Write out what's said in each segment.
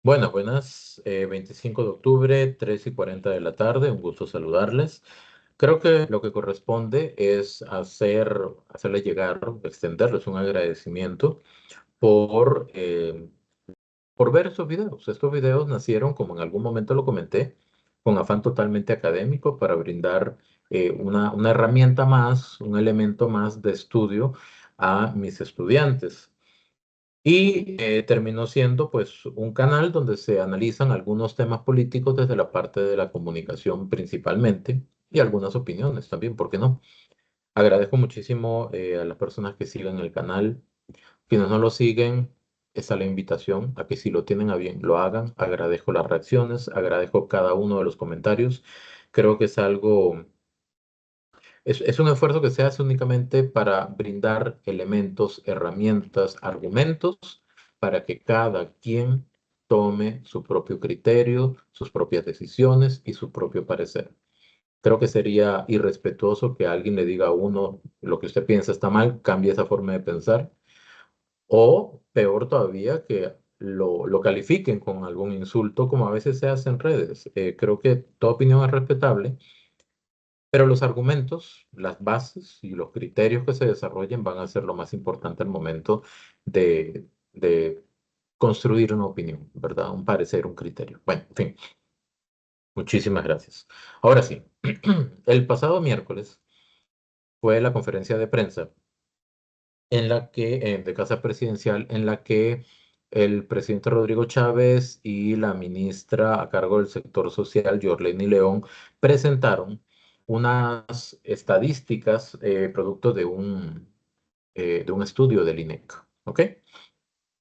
Buenas, buenas. 25 de octubre, 3:40 de la tarde. Un gusto saludarles. Creo que lo que corresponde es hacerles llegar, extenderles un agradecimiento por, eh, por ver esos videos. Estos videos nacieron, como en algún momento lo comenté, con afán totalmente académico para brindar una herramienta más, un elemento más de estudio a mis estudiantes. Y terminó siendo pues un canal donde se analizan algunos temas políticos desde la parte de la comunicación principalmente y algunas opiniones también, ¿por qué no? Agradezco muchísimo a las personas que siguen el canal. Quienes no lo siguen, está la invitación a que si lo tienen a bien lo hagan. Agradezco las reacciones, agradezco cada uno de los comentarios. Creo que es algo es un esfuerzo que se hace únicamente para brindar elementos, herramientas, argumentos para que cada quien tome su propio criterio, sus propias decisiones y su propio parecer. Creo que sería irrespetuoso que alguien le diga a uno lo que usted piensa está mal, cambie esa forma de pensar, o peor todavía, que lo califiquen con algún insulto, como a veces se hace en redes. Creo que toda opinión es respetable, pero los argumentos, las bases y los criterios que se desarrollen van a ser lo más importante al momento de construir una opinión, ¿verdad? Un parecer, un criterio. Bueno, en fin, muchísimas gracias. Ahora sí, el pasado miércoles fue la conferencia de prensa de Casa Presidencial, en la que el presidente Rodrigo Chávez y la ministra a cargo del sector social, Yorleni León, presentaron unas estadísticas producto de un estudio del INEC, ¿ok?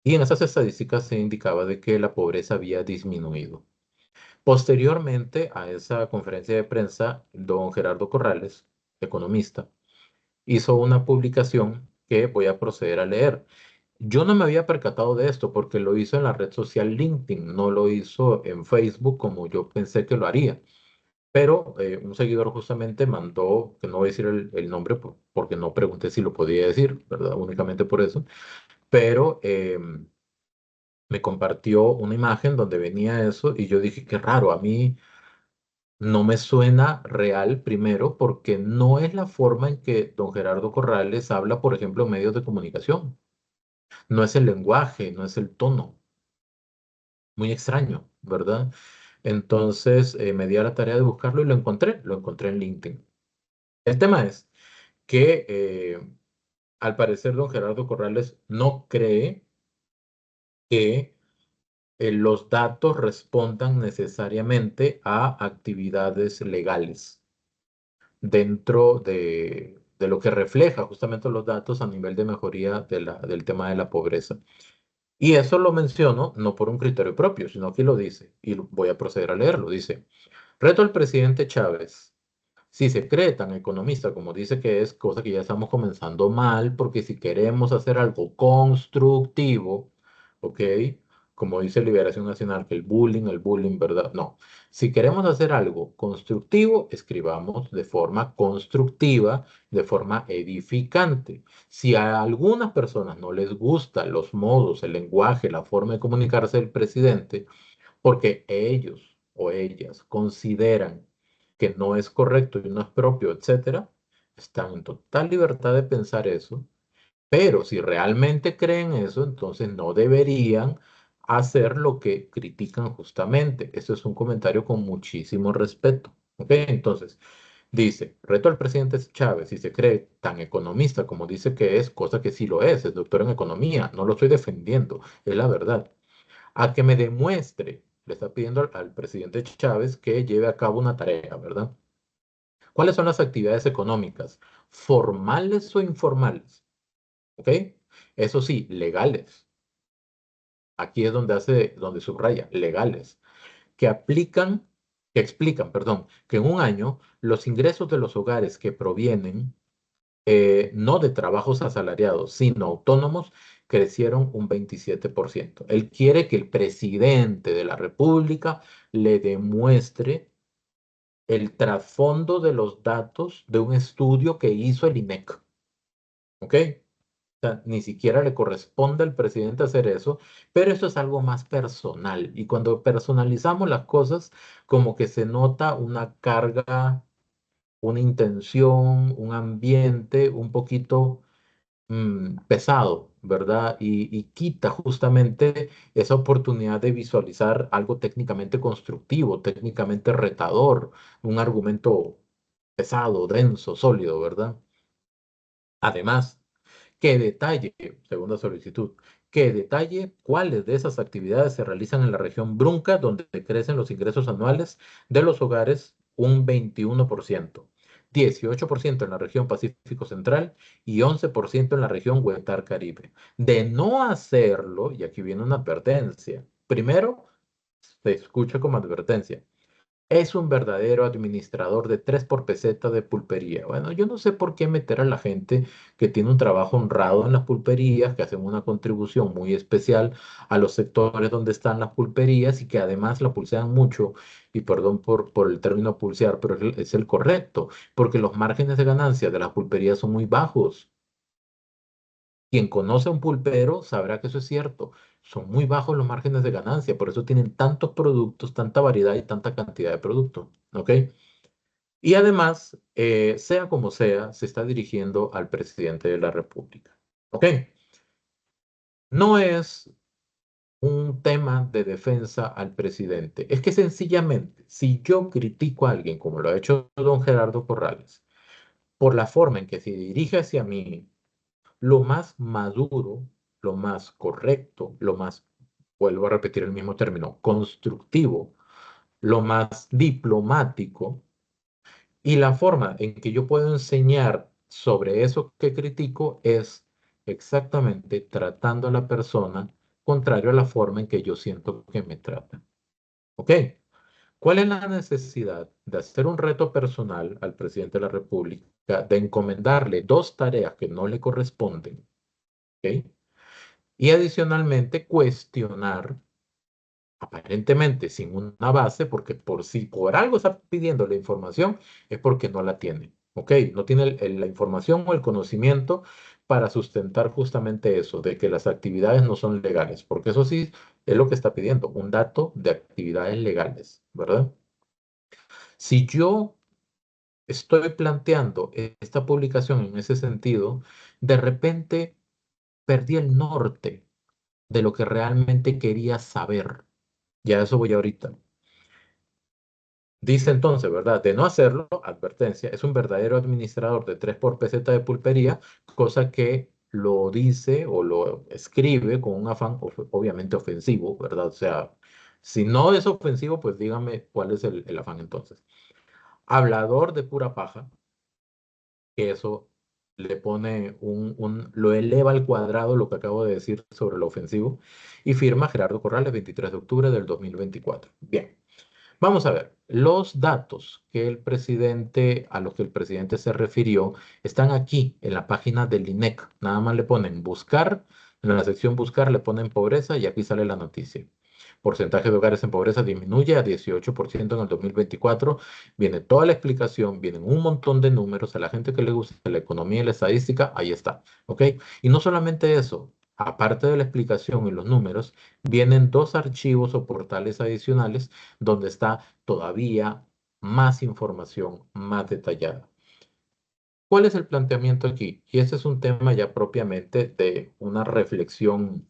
Y en esas estadísticas se indicaba de que la pobreza había disminuido. Posteriormente a esa conferencia de prensa, don Gerardo Corrales, economista, hizo una publicación que voy a proceder a leer. Yo no me había percatado de esto porque lo hizo en la red social LinkedIn, no lo hizo en Facebook como yo pensé que lo haría. Pero un seguidor justamente mandó, que no voy a decir el nombre porque no pregunté si lo podía decir, ¿verdad? Únicamente por eso. Pero me compartió una imagen donde venía eso y yo dije, qué raro, a mí no me suena real primero porque no es la forma en que don Gerardo Corrales habla, por ejemplo, en medios de comunicación. No es el lenguaje, no es el tono. Muy extraño, ¿verdad? Entonces me di a la tarea de buscarlo y lo encontré en LinkedIn. El tema es que al parecer don Gerardo Corrales no cree que los datos respondan necesariamente a actividades legales dentro de lo que refleja justamente los datos a nivel de mejoría del tema de la pobreza. Y eso lo menciono no por un criterio propio, sino que lo dice, y voy a proceder a leerlo. Dice, reto al presidente Chávez. Si se cree tan economista como dice que es, cosa que ya estamos comenzando mal, porque si queremos hacer algo constructivo, ¿ok? Como dice Liberación Nacional, que el bullying, ¿verdad? No. Si queremos hacer algo constructivo, escribamos de forma constructiva, de forma edificante. Si a algunas personas no les gustan los modos, el lenguaje, la forma de comunicarse del presidente, porque ellos o ellas consideran que no es correcto y no es propio, etcétera, están en total libertad de pensar eso, pero si realmente creen eso, entonces no deberían hacer lo que critican justamente. Eso es un comentario con muchísimo respeto. ¿Ok? Entonces, dice, reto al presidente Chávez, si se cree tan economista como dice que es, cosa que sí lo es doctor en economía, no lo estoy defendiendo, es la verdad, a que me demuestre, le está pidiendo al presidente Chávez que lleve a cabo una tarea, ¿verdad? ¿Cuáles son las actividades económicas? ¿Formales o informales? ¿Ok? Eso sí, legales. Aquí es donde subraya, legales, que aplican, que explican, perdón, que en un año los ingresos de los hogares que provienen no de trabajos asalariados, sino autónomos, crecieron un 27%. Él quiere que el presidente de la República le demuestre el trasfondo de los datos de un estudio que hizo el INEC. ¿Ok? sea, ni siquiera le corresponde al presidente hacer eso, pero eso es algo más personal. Y cuando personalizamos las cosas, como que se nota una carga, una intención, un ambiente un poquito pesado, ¿verdad? Y quita justamente esa oportunidad de visualizar algo técnicamente constructivo, técnicamente retador, un argumento pesado, denso, sólido, ¿verdad? Además, que detalle, segunda solicitud, que detalle cuáles de esas actividades se realizan en la región Brunca, donde crecen los ingresos anuales de los hogares un 21%, 18% en la región Pacífico Central y 11% en la región Huetar Caribe. De no hacerlo, y aquí viene una advertencia, primero, se escucha como advertencia. Es un verdadero administrador de 3 por peseta de pulpería. Bueno, yo no sé por qué meter a la gente que tiene un trabajo honrado en las pulperías, que hacen una contribución muy especial a los sectores donde están las pulperías y que además la pulsean mucho, y perdón por el término pulsear, pero es el correcto, porque los márgenes de ganancia de las pulperías son muy bajos. Quien conoce a un pulpero sabrá que eso es cierto. Son muy bajos los márgenes de ganancia, por eso tienen tantos productos, tanta variedad y tanta cantidad de productos. ¿Ok? Y además, sea como sea, se está dirigiendo al presidente de la República. ¿Ok? No es un tema de defensa al presidente. Es que sencillamente, si yo critico a alguien, como lo ha hecho don Gerardo Corrales, por la forma en que se dirige hacia mí, lo más maduro, lo más correcto, lo más, vuelvo a repetir el mismo término, constructivo, lo más diplomático, y la forma en que yo puedo enseñar sobre eso que critico es exactamente tratando a la persona contrario a la forma en que yo siento que me trata. ¿Ok? ¿Cuál es la necesidad de hacer un reto personal al presidente de la República, de encomendarle dos tareas que no le corresponden? ¿Ok? Y adicionalmente cuestionar, aparentemente sin una base, porque por si por algo está pidiendo la información, es porque no la tiene. ¿Ok? No tiene la información o el conocimiento para sustentar justamente eso, de que las actividades no son legales, porque eso sí es lo que está pidiendo, un dato de actividades legales, ¿verdad? Si yo estoy planteando esta publicación en ese sentido, de repente perdí el norte de lo que realmente quería saber. Ya a eso voy ahorita. Dice entonces, ¿verdad? De no hacerlo, advertencia, es un verdadero administrador de 3 por peseta de pulpería, cosa que lo dice o lo escribe con un afán obviamente ofensivo, ¿verdad? O sea, si no es ofensivo, pues dígame cuál es el afán entonces. Hablador de pura paja, que eso le pone lo eleva al cuadrado lo que acabo de decir sobre lo ofensivo, y firma Gerardo Corrales, 23 de octubre del 2024. Bien. Vamos a ver, los datos a los que el presidente se refirió, están aquí en la página del INEC. Nada más le ponen buscar, en la sección buscar le ponen pobreza y aquí sale la noticia. Porcentaje de hogares en pobreza disminuye a 18% en el 2024. Viene toda la explicación, vienen un montón de números. A la gente que le gusta la economía y la estadística, ahí está. ¿Ok? Y no solamente eso, aparte de la explicación y los números, vienen dos archivos o portales adicionales donde está todavía más información más detallada. ¿Cuál es el planteamiento aquí? Y ese es un tema ya propiamente de una reflexión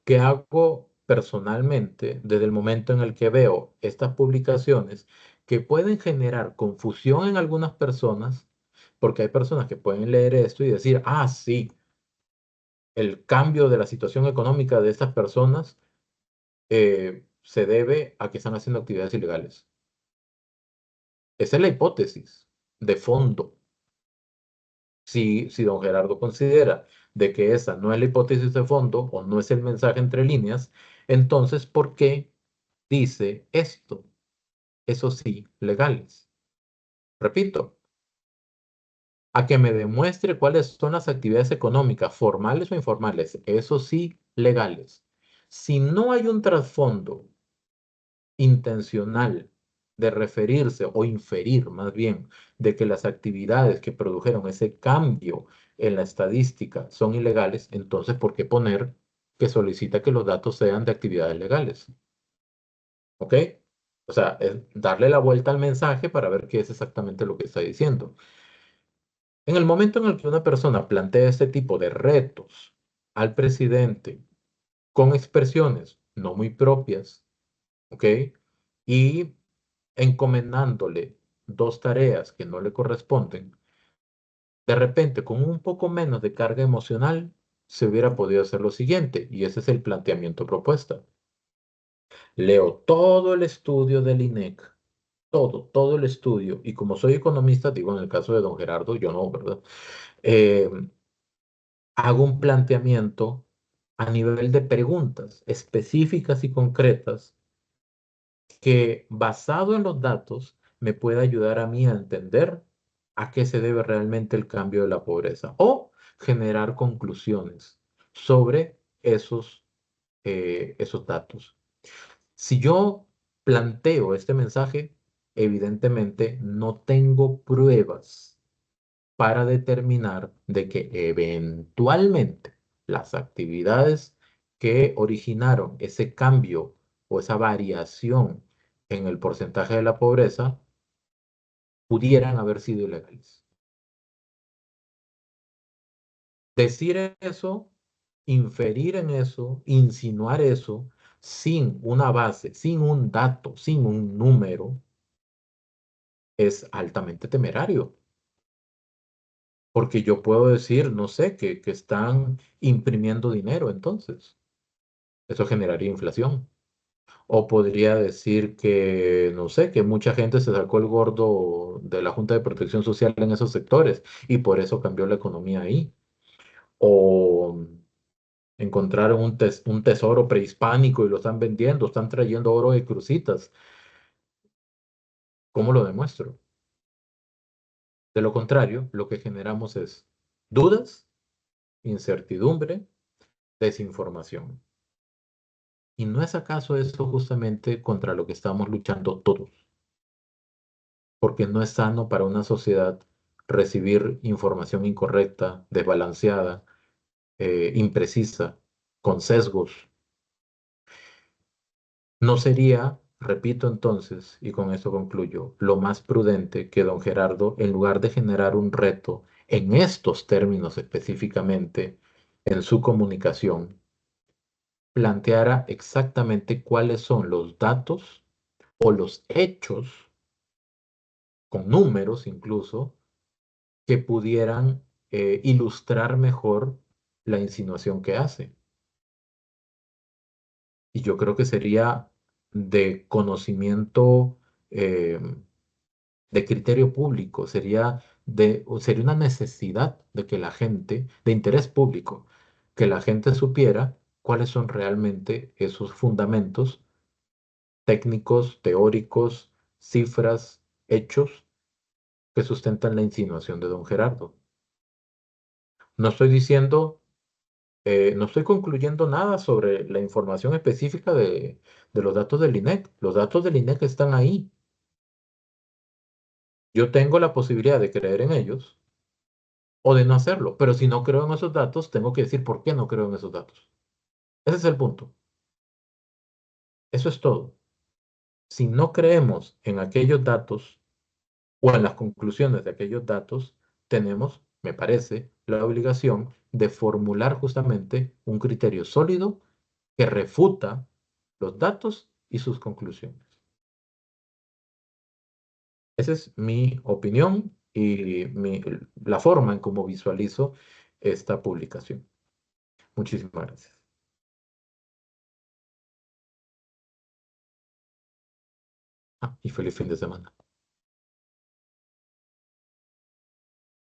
que hago personalmente desde el momento en el que veo estas publicaciones que pueden generar confusión en algunas personas, porque hay personas que pueden leer esto y decir, ah, sí, el cambio de la situación económica de estas personas se debe a que están haciendo actividades ilegales. Esa es la hipótesis de fondo. Si don Gerardo considera de que esa no es la hipótesis de fondo o no es el mensaje entre líneas, entonces, ¿por qué dice esto? Eso sí, legales. Repito, a que me demuestre cuáles son las actividades económicas, formales o informales, eso sí, legales. Si no hay un trasfondo intencional de referirse o inferir más bien de que las actividades que produjeron ese cambio en la estadística son ilegales, entonces ¿por qué poner que solicita que los datos sean de actividades legales? ¿Ok? O sea, es darle la vuelta al mensaje para ver qué es exactamente lo que está diciendo. En el momento en el que una persona plantea este tipo de retos al presidente con expresiones no muy propias, ¿ok? Y encomendándole dos tareas que no le corresponden, de repente, con un poco menos de carga emocional, se hubiera podido hacer lo siguiente, y ese es el planteamiento propuesta. Leo todo el estudio del INEC, todo el estudio, y como soy economista, digo en el caso de don Gerardo, yo no, ¿verdad? Eh, Hago un planteamiento a nivel de preguntas específicas y concretas que basado en los datos me pueda ayudar a mí a entender a qué se debe realmente el cambio de la pobreza o generar conclusiones sobre esos datos. Si yo planteo este mensaje, evidentemente no tengo pruebas para determinar de que eventualmente las actividades que originaron ese cambio o esa variación en el porcentaje de la pobreza pudieran haber sido ilegales. Decir eso, inferir en eso, insinuar eso, sin una base, sin un dato, sin un número, es altamente temerario. Porque yo puedo decir, no sé, que están imprimiendo dinero entonces. Eso generaría inflación. O podría decir que, no sé, que mucha gente se sacó el gordo de la Junta de Protección Social en esos sectores y por eso cambió la economía ahí. O encontraron un tesoro prehispánico y lo están vendiendo, están trayendo oro de crucitas. ¿Cómo lo demuestro? De lo contrario, lo que generamos es dudas, incertidumbre, desinformación. ¿Y no es acaso esto justamente contra lo que estamos luchando todos? Porque no es sano para una sociedad recibir información incorrecta, desbalanceada, imprecisa, con sesgos. ¿No sería, repito entonces, y con esto concluyo, lo más prudente que don Gerardo, en lugar de generar un reto en estos términos específicamente en su comunicación, planteara exactamente cuáles son los datos o los hechos, con números incluso, que pudieran ilustrar mejor la insinuación que hace? Y yo creo que sería de conocimiento, eh, de criterio público, o sería una necesidad de que la gente, de interés público, que la gente supiera cuáles son realmente esos fundamentos técnicos, teóricos, cifras, hechos que sustentan la insinuación de don Gerardo. No estoy diciendo, no estoy concluyendo nada sobre la información específica de los datos del INEC. Los datos del INEC están ahí. Yo tengo la posibilidad de creer en ellos o de no hacerlo, pero si no creo en esos datos, tengo que decir por qué no creo en esos datos. Ese es el punto. Eso es todo. Si no creemos en aquellos datos, o en las conclusiones de aquellos datos, tenemos, me parece, la obligación de formular justamente un criterio sólido que refuta los datos y sus conclusiones. Esa es mi opinión y la forma en cómo visualizo esta publicación. Muchísimas gracias. Y feliz fin de semana.